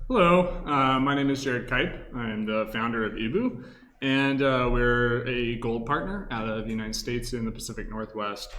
Hello, my name is Jared Kipe. I'm the founder of Hibou, and we're a gold partner out of the United States in the Pacific Northwest.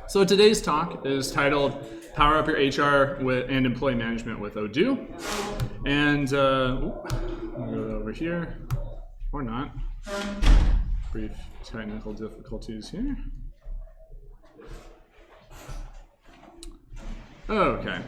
So today's talk is titled Power Up Your HR and Employee Management with Odoo. And I'll go over here, or not. Brief technical difficulties here. Okay,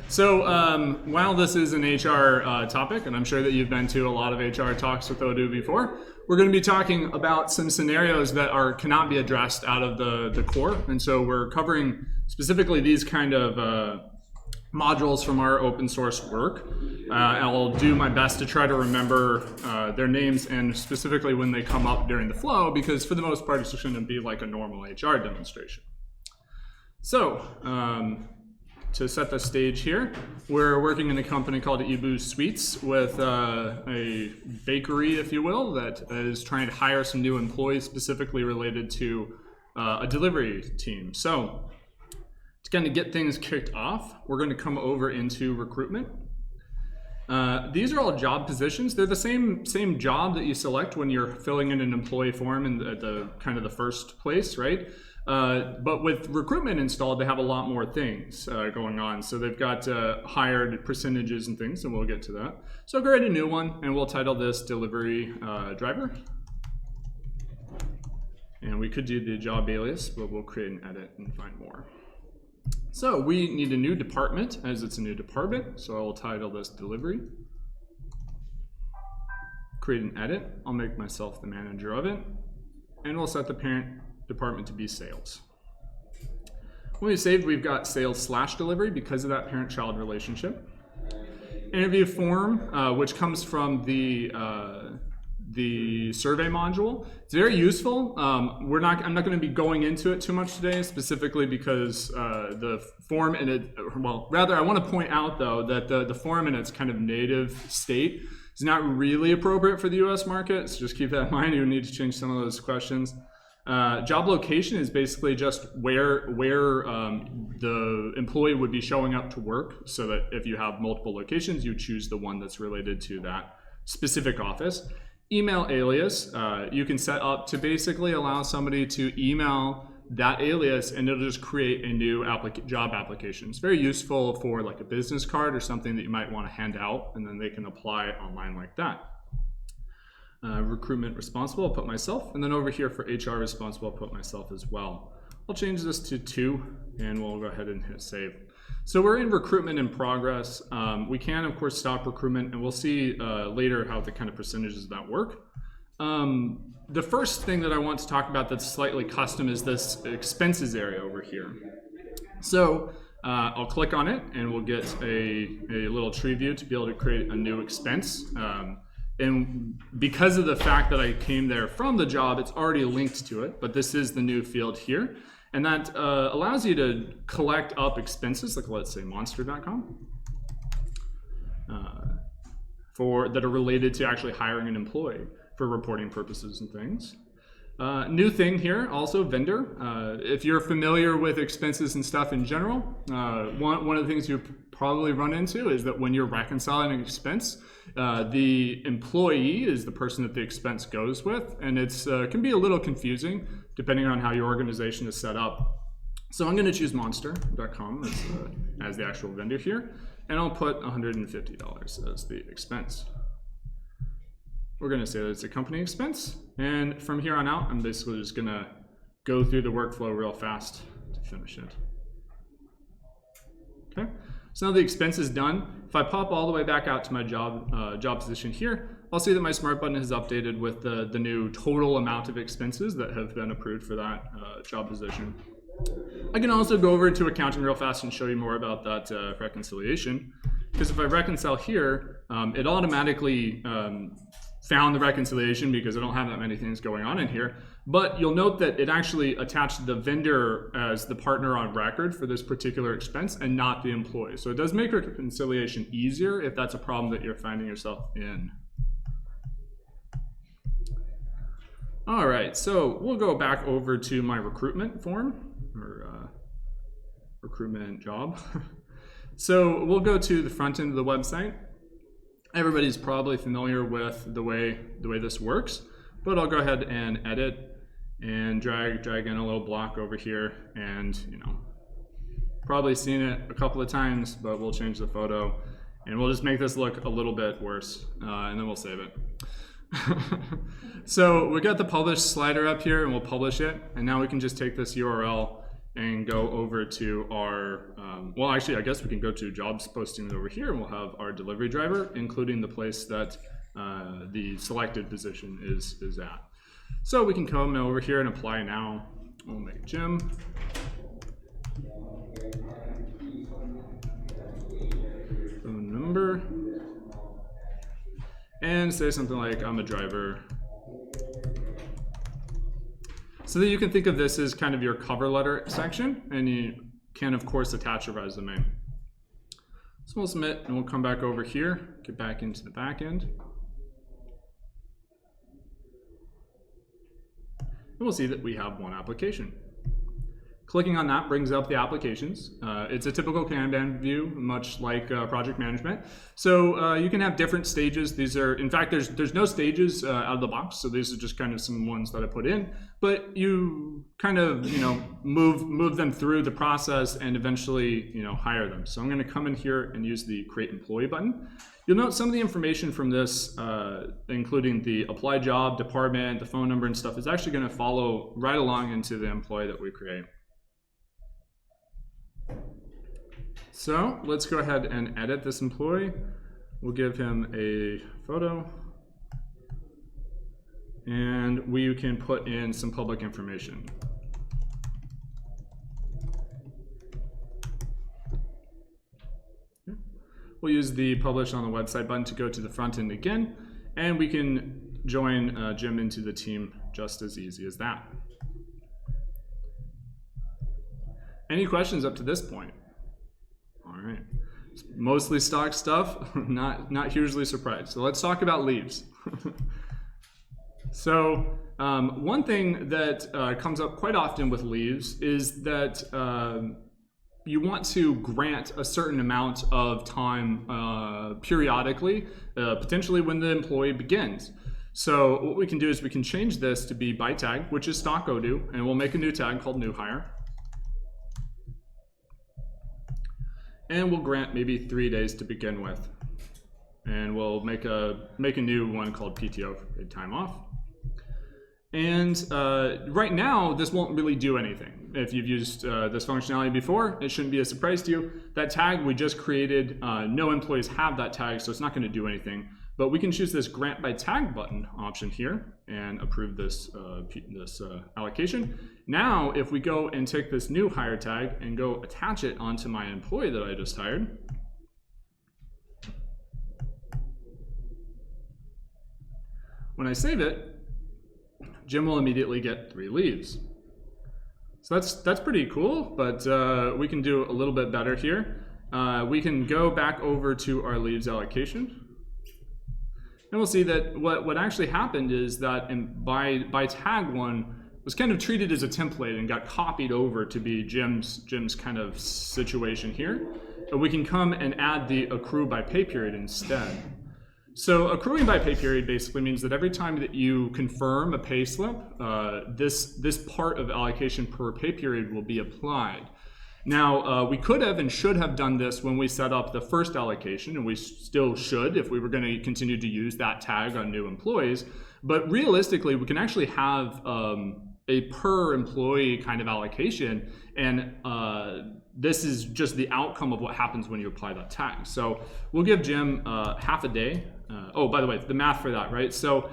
so while this is an HR topic, and I'm sure that you've been to a lot of HR talks with Odoo before, we're going to be talking about some scenarios that cannot be addressed out of the core. And so we're covering specifically these kind of modules from our open source work. I'll do my best to try to remember their names and specifically when they come up during the flow, because for the most part, it's just going to be like a normal HR demonstration. So, to set the stage here, we're working in a company called Hibou Sweets with a bakery, if you will, that is trying to hire some new employees specifically related to a delivery team. So to kind of get things kicked off, we're going to come over into recruitment. These are all job positions. They're the same job that you select when you're filling in an employee form at the kind of the first place, right? But with recruitment installed, they have a lot more things going on. So they've got hired percentages and things, and we'll get to that. So I'll create a new one, and we'll title this delivery driver. And we could do the job alias, but we'll create an edit and find more. So we need a new department, as it's a new department. So I will title this delivery. Create an edit. I'll make myself the manager of it. And we'll set the parent department to be sales. When we saved, we've got sales/delivery because of that parent-child relationship. Interview form, which comes from the survey module. It's very useful. I'm not going to be going into it too much today, specifically because the form in it, well, rather I want to point out though that the form in its kind of native state is not really appropriate for the US market. So just keep that in mind. You need to change some of those questions. Job location is basically just where the employee would be showing up to work, so that if you have multiple locations, you choose the one that's related to that specific office. Email alias, you can set up to basically allow somebody to email that alias and it'll just create a new job application. It's very useful for like a business card or something that you might want to hand out, and then they can apply it online like that. Recruitment responsible, I'll put myself, and then over here for HR responsible, I'll put myself as well. I'll change this to 2, and we'll go ahead and hit save. So we're in recruitment in progress. We can, of course, stop recruitment, and we'll see later how the kind of percentages of that work. The first thing that I want to talk about that's slightly custom is this expenses area over here. So I'll click on it, and we'll get a little tree view to be able to create a new expense. And because of the fact that I came there from the job, it's already linked to it, but this is the new field here. And that allows you to collect up expenses, like let's say monster.com, that are related to actually hiring an employee for reporting purposes and things. New thing here, also vendor. If you're familiar with expenses and stuff in general, one of the things you probably run into is that when you're reconciling an expense, the employee is the person that the expense goes with, and it's can be a little confusing depending on how your organization is set up. So I'm going to choose monster.com as the actual vendor here, and I'll put $150 as the expense. We're going to say that it's a company expense, and from here on out, I'm basically just going to go through the workflow real fast to finish it. Okay, so now the expense is done. If I pop all the way back out to my job position here, I'll see that my smart button is updated with the new total amount of expenses that have been approved for that job position. I can also go over to accounting real fast and show you more about that reconciliation, because if I reconcile here, it automatically found the reconciliation because I don't have that many things going on in here. But you'll note that it actually attached the vendor as the partner on record for this particular expense and not the employee. So it does make reconciliation easier if that's a problem that you're finding yourself in. All right, so we'll go back over to my recruitment form, or recruitment job. So we'll go to the front end of the website. Everybody's probably familiar with the way this works, but I'll go ahead and edit and drag in a little block over here, and probably seen it a couple of times, but we'll change the photo and we'll just make this look a little bit worse, and then we'll save it. So we got the publish slider up here, and we'll publish it, and now we can just take this URL and go over to our, well, actually, I guess we can go to jobs postings over here, and we'll have our delivery driver, including the place that the selected position is at. So we can come over here and apply now. We'll make Jim. Phone number. And say something like, I'm a driver. So that you can think of this as kind of your cover letter section, and you can, of course, attach a resume. So we'll submit, and we'll come back over here, get back into the back end. And we'll see that we have one application. Clicking on that brings up the applications. It's a typical Kanban view, much like project management. So you can have different stages. These are, in fact, there's no stages out of the box. So these are just kind of some ones that I put in. But you kind of, move them through the process and eventually, hire them. So I'm going to come in here and use the Create Employee button. You'll note some of the information from this, including the apply job, department, the phone number and stuff, is actually going to follow right along into the employee that we create. So let's go ahead and edit this employee. We'll give him a photo, and we can put in some public information. We'll use the publish on the website button to go to the front end again, and we can join Jim into the team just as easy as that. Any questions up to this point? All right, it's mostly stock stuff, not hugely surprised. So let's talk about leaves. So one thing that comes up quite often with leaves is that you want to grant a certain amount of time periodically, potentially when the employee begins. So what we can do is we can change this to be by tag, which is stock Odoo, and we'll make a new tag called new hire. And we'll grant maybe 3 days to begin with. And we'll make a new one called PTO, paid time off. And right now, this won't really do anything. If you've used this functionality before, it shouldn't be a surprise to you. That tag we just created, no employees have that tag, so it's not going to do anything. But we can choose this grant by tag button option here and approve this, allocation. Now, if we go and take this new hire tag and go attach it onto my employee that I just hired, when I save it, Jim will immediately get 3 leaves. So that's pretty cool, but we can do a little bit better here. We can go back over to our leaves allocation. And we'll see that what actually happened is that by tag 1 was kind of treated as a template and got copied over to be Jim's kind of situation here. But we can come and add the accrue by pay period instead. So accruing by pay period basically means that every time that you confirm a pay slip, this part of allocation per pay period will be applied. Now, we could have and should have done this when we set up the first allocation, and we still should if we were going to continue to use that tag on new employees. But realistically, we can actually have a per employee kind of allocation, and this is just the outcome of what happens when you apply that tag. So we'll give Jim half a day. Oh, by the way, the math for that, right? So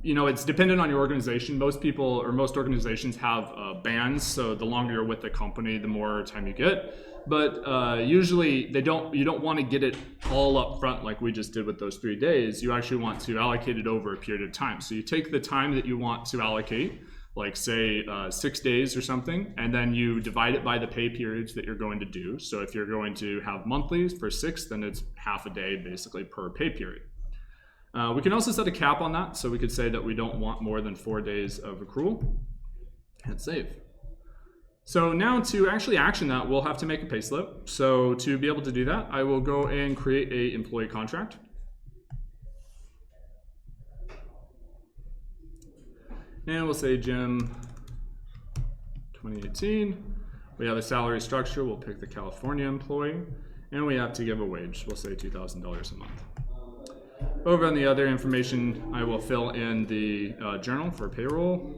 it's dependent on your organization. Most people or most organizations have bands, so the longer you're with the company, the more time you get. But usually you don't want to get it all up front like we just did with those 3 days. You actually want to allocate it over a period of time. So you take the time that you want to allocate, like say 6 days or something, and then you divide it by the pay periods that you're going to do. So if you're going to have monthlies for 6, then it's half a day basically per pay period. We can also set a cap on that, so we could say that we don't want more than 4 days of accrual. Hit save. So now to actually action that, we'll have to make a payslip. So to be able to do that, I will go and create a employee contract. And we'll say Jim 2018. We have a salary structure. We'll pick the California employee. And we have to give a wage. We'll say $2,000 a month. Over on the other information, I will fill in the journal for payroll.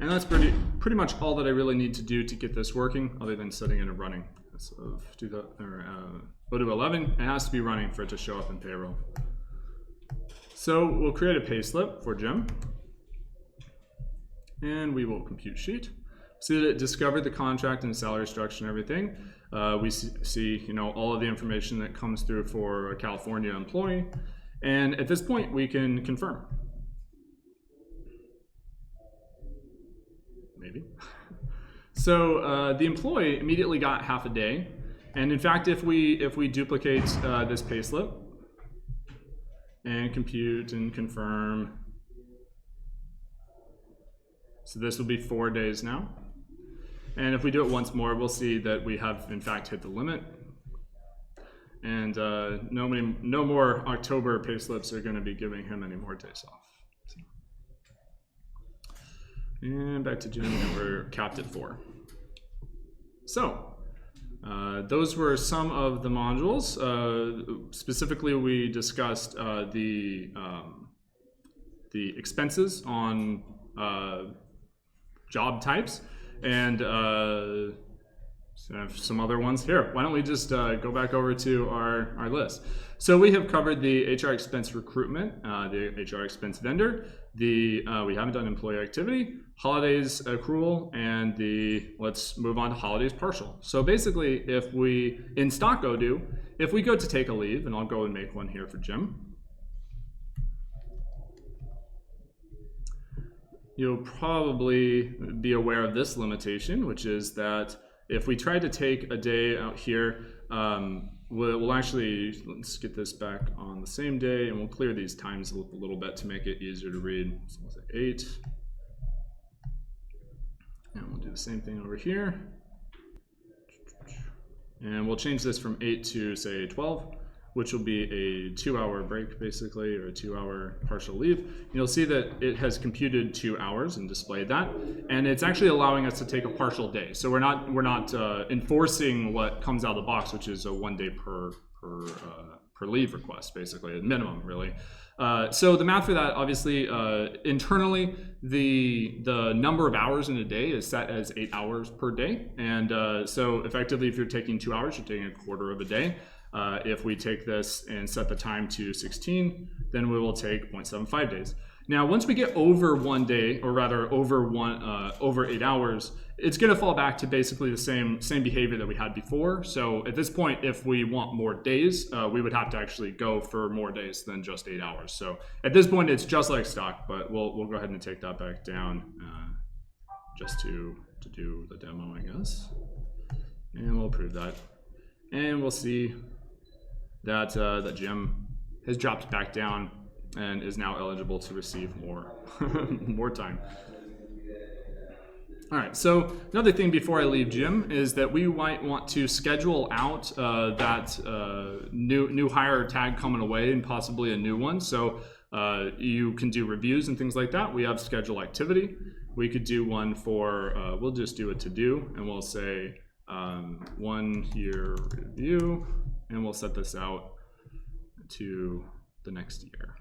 And that's pretty much all that I really need to do to get this working, other than setting it and running. That's of Odoo 11. It has to be running for it to show up in payroll. So we'll create a payslip for Jim. And we will compute sheet. See that it discovered the contract and the salary structure and everything. We see, all of the information that comes through for a California employee. And at this point, we can confirm. Maybe. So the employee immediately got half a day. And in fact, if we duplicate this payslip and compute and confirm, so this will be 4 days now. And if we do it once more, we'll see that we have in fact hit the limit. And no more October payslips are going to be giving him any more days off. So. And back to Jim, and we're capped at 4. So those were some of the modules. Specifically, we discussed the expenses on job types, and I have some other ones here. Why don't we just go back over to our list. So we have covered the HR expense recruitment, the HR expense vendor, we haven't done employee activity, holidays accrual, and let's move on to holidays partial. So basically, if we, in stock Odoo, if we go to take a leave, and I'll go and make one here for Jim, you'll probably be aware of this limitation, which is that if we try to take a day out here, we'll actually, let's get this back on the same day, and we'll clear these times a little bit to make it easier to read. So we'll say 8. And we'll do the same thing over here. And we'll change this from 8 to, say, 12, which will be a 2-hour break, basically, or a 2-hour partial leave. You'll see that it has computed 2 hours and displayed that, and it's actually allowing us to take a partial day. So we're not enforcing what comes out of the box, which is a 1 day per leave request, basically, at minimum, really. So the math for that, obviously, internally, the number of hours in a day is set as 8 hours per day, and so effectively, if you're taking 2 hours, you're taking a quarter of a day. If we take this and set the time to 16, then we will take 0.75 days. Now, once we get over 1 day, or rather over 8 hours, it's going to fall back to basically the same behavior that we had before. So at this point, if we want more days, we would have to actually go for more days than just 8 hours. So at this point, it's just like stock, but we'll go ahead and take that back down just to do the demo, I guess. And we'll approve that. And we'll see that that Jim has dropped back down and is now eligible to receive more time. All right, so another thing before I leave Jim is that we might want to schedule out that new hire tag coming away, and possibly a new one. So you can do reviews and things like that. We have schedule activity. We could do one for, we'll just do a to-do, and we'll say 1 year review, and we'll set this out to the next year.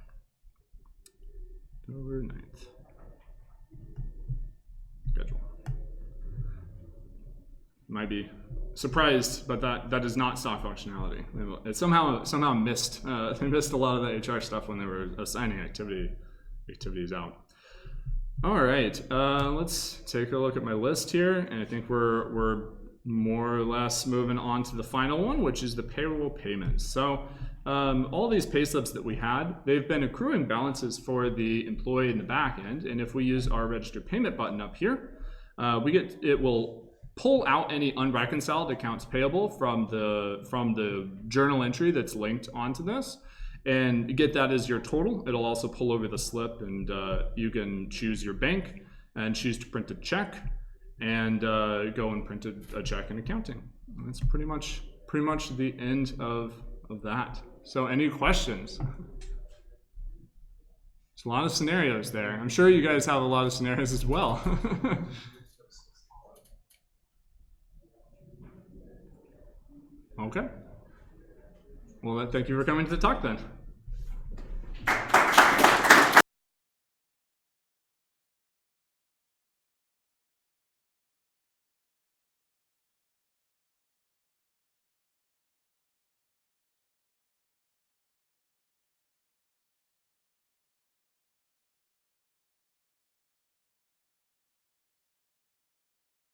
October 9th. Schedule. Might be surprised, but that is not stock functionality. It somehow missed they missed a lot of the HR stuff when they were assigning activities out. All right, let's take a look at my list here, and I think we're more or less moving on to the final one, which is the payroll payments. So all these pay slips that we had, they've been accruing balances for the employee in the back end, and if we use our register payment button up here, it will pull out any unreconciled accounts payable from the journal entry that's linked onto this, and get that as your total. It'll also pull over the slip, and you can choose your bank and choose to print a check, and go and print a check in accounting. And that's pretty much the end of that. So any questions? There's a lot of scenarios there. I'm sure you guys have a lot of scenarios as well. Okay. Well, thank you for coming to the talk then.